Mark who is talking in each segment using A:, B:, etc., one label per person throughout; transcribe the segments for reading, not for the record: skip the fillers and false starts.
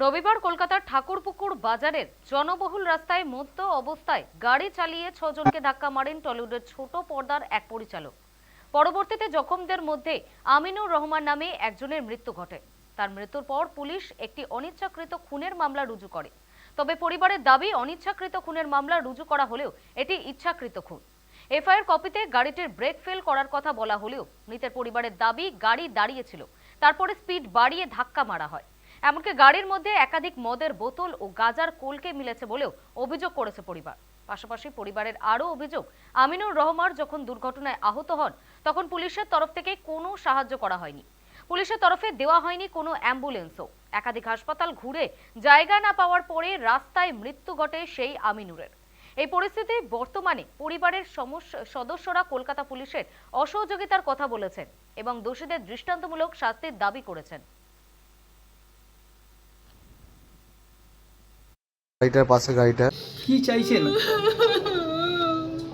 A: রবিবার কলকাতার ঠাকুরপুকুর বাজারের জনবহুল রাস্তায় মদ্য অবস্থায় গাড়ি চালিয়ে 6 জনকে ধাক্কা মারেন টলিউডের ছোট পর্দার এক পরিচালক। পরবর্তীতে জখমদের মধ্যে আমিনুর রহমান নামে একজনের মৃত্যু ঘটে। তার মৃত্যুর পর পুলিশ একটি অনিচ্ছাকৃত খুনের মামলা রুজু করে। তবে পরিবারের দাবি অনিচ্ছাকৃত খুনের মামলা রুজু করা হলেও এটি ইচ্ছাকৃত খুন। এফআইআর কপিতে গাড়িটির ব্রেক ফেল করার কথা বলা হলেও মৃতের পরিবারের দাবি গাড়ি দাঁড়িয়েছিল, তারপরে স্পিড বাড়িয়ে ধাক্কা মারা হয়। এমনকি গাড়ির মধ্যে একাধিক মদের বোতল ও গাঁজার কলকে মিলেছে বলেও অভিযোগ করেছে পরিবার। পাশাপাশি পরিবারের আরও অভিযোগ, আমিনুর রহমান যখন দুর্ঘটনায় আহত হন তখন পুলিশের তরফ থেকে কোনো সাহায্য করা হয়নি। পুলিশের তরফে দেওয়া হয়নি কোনো অ্যাম্বুলেন্সও। একাধিক হাসপাতাল ঘুরে জায়গা না পাওয়ার পরে রাস্তায় মৃত্যু ঘটে সেই আমিনুরের। এই পরিস্থিতি বর্তমানে পরিবারের সদস্যরা কলকাতা পুলিশের অসহযোগিতার কথা বলেছেন এবং দোষীদের দৃষ্টান্তমূলক শাস্তির দাবি করেছেন।
B: গাড়িটার পাশে গাড়িটা
C: কি চাইছেন?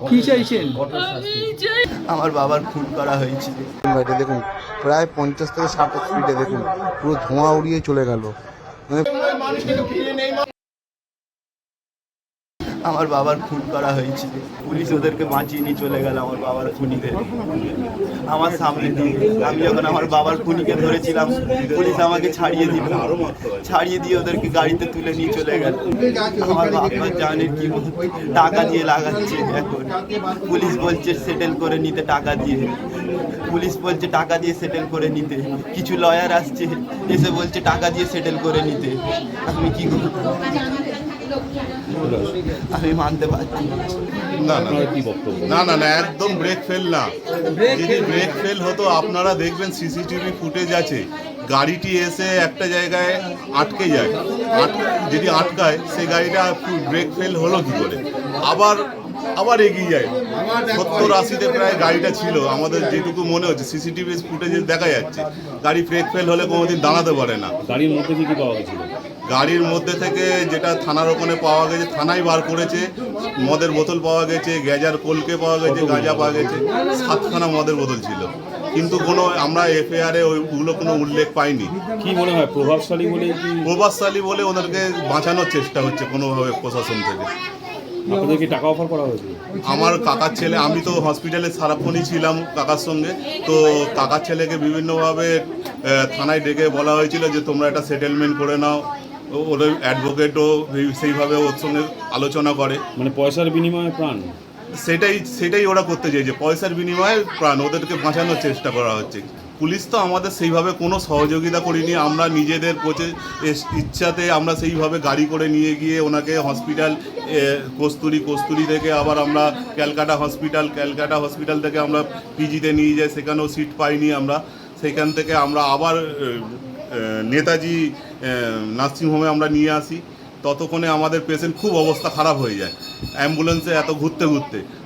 C: কি চাইছেন?
D: আমার বাবার খুন করা হয়েছিল।
B: গাড়িটা দেখুন প্রায় 50 থেকে 60 স্পিডে দেখুন পুরো ধোঁয়া উড়িয়ে চলে গেল।
D: আমার বাবার খুন করা হয়েছিল, পুলিশ ওদেরকে বাঁচিয়ে নিয়ে চলে গেল আমার বাবার খুনিদের আমার সামনে দিয়ে। আমি যখন আমার বাবার খুনিকে ধরেছিলাম পুলিশ আমাকে ছাড়িয়ে দিয়ে ওদেরকে গাড়িতে তুলে নিয়ে চলে গেল। আমার বাবা জানের কি টাকা দিয়ে লাগাচ্ছে এখন। পুলিশ বলছে সেটেল করে নিতে, টাকা দিয়ে পুলিশ বলছে টাকা দিয়ে সেটেল করে নিতে। কিছু লয়ার আসছে এসে বলছে টাকা দিয়ে সেটেল করে নিতে। আমি কি করব? আমি মানতে পারছি
E: না না না না না একদম ব্রেক ফেল না। যদি ব্রেক ফেল হতো আপনারা দেখবেন সিসিটিভি ফুটেজ আছে, গাড়িটি এসে একটা জায়গায় আটকে যায়, যদি আটকায় সেই গাড়িটা ব্রেক ফেল হলো কি করে, আবার এগিয়ে যায়। 70-80-তে প্রায় গাড়িটা ছিল, আমাদের যেটুকু মনে হচ্ছে সিসিটিভি ফুটেজে দেখা যাচ্ছে। গাড়ি ব্রেক ফেল হলে কোনোদিন দাঁড়াতে পারে না।
F: গাড়ির মধ্যে কি পাওয়া গেছিল?
E: গাড়ির মধ্যে থেকে যেটা থানার ওখানে পাওয়া গেছে, থানায় বার করেছে, মদের বোতল পাওয়া গেছে, গ্যাজার কলকে পাওয়া গেছে, গাঁজা পাওয়া গেছে, 7খানা মদের বোতল ছিল। কিন্তু কোনো আমরা এফআইআরে ওইগুলো কোনো উল্লেখ পাইনি।
F: কি মনে হয় প্রভাবশালী বলে?
E: প্রভাবশালী বলে ওদেরকে বাঁচানোর চেষ্টা হচ্ছে কোনোভাবে প্রশাসন থেকে।
F: আপনাদেরকে টাকা অফার করা হয়েছে?
E: আমার কাকার ছেলে, আমি তো হসপিটালে সারাক্ষণই ছিলাম কাকার সঙ্গে, তো কাকার ছেলেকে বিভিন্নভাবে থানায় ডেকে বলা হয়েছিল যে তোমরা একটা সেটেলমেন্ট করে নাও। ওদের অ্যাডভোকেটও সেইভাবে ওর সঙ্গে আলোচনা করে।
F: মানে পয়সার বিনিময়ে প্রাণ?
E: সেটাই ওরা করতে চাইছে, পয়সার বিনিময়ে প্রাণ। ওদেরকে বাঁচানোর চেষ্টা করা হচ্ছে। পুলিশ তো আমাদের সেইভাবে কোনো সহযোগিতা করিনি। আমরা নিজেদের ইচ্ছাতে আমরা সেইভাবে গাড়ি করে নিয়ে গিয়ে ওনাকে হসপিটাল কস্তুরি থেকে আবার আমরা ক্যালকাটা হসপিটাল থেকে আমরা পিজিতে নিয়ে যাই, সেখানেও সিট পাইনি আমরা। সেখান থেকে আমরা আবার নেতাজি নার্সিংহোমে আমরা নিয়ে আসি। ততক্ষণে আমাদের পেশেন্ট খুব অবস্থা খারাপ হয়ে যায়। অ্যাম্বুলেন্সে এত ঘুরতে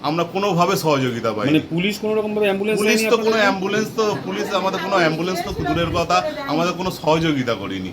E: আমরা কোনোভাবে সহযোগিতা পাই।
F: মানে পুলিশ কোনো রকমভাবে অ্যাম্বুলেন্স
E: পুলিশ আমাদের কোনো অ্যাম্বুলেন্স তো দূরের কথা, আমাদের কোনো সহযোগিতা করেনি।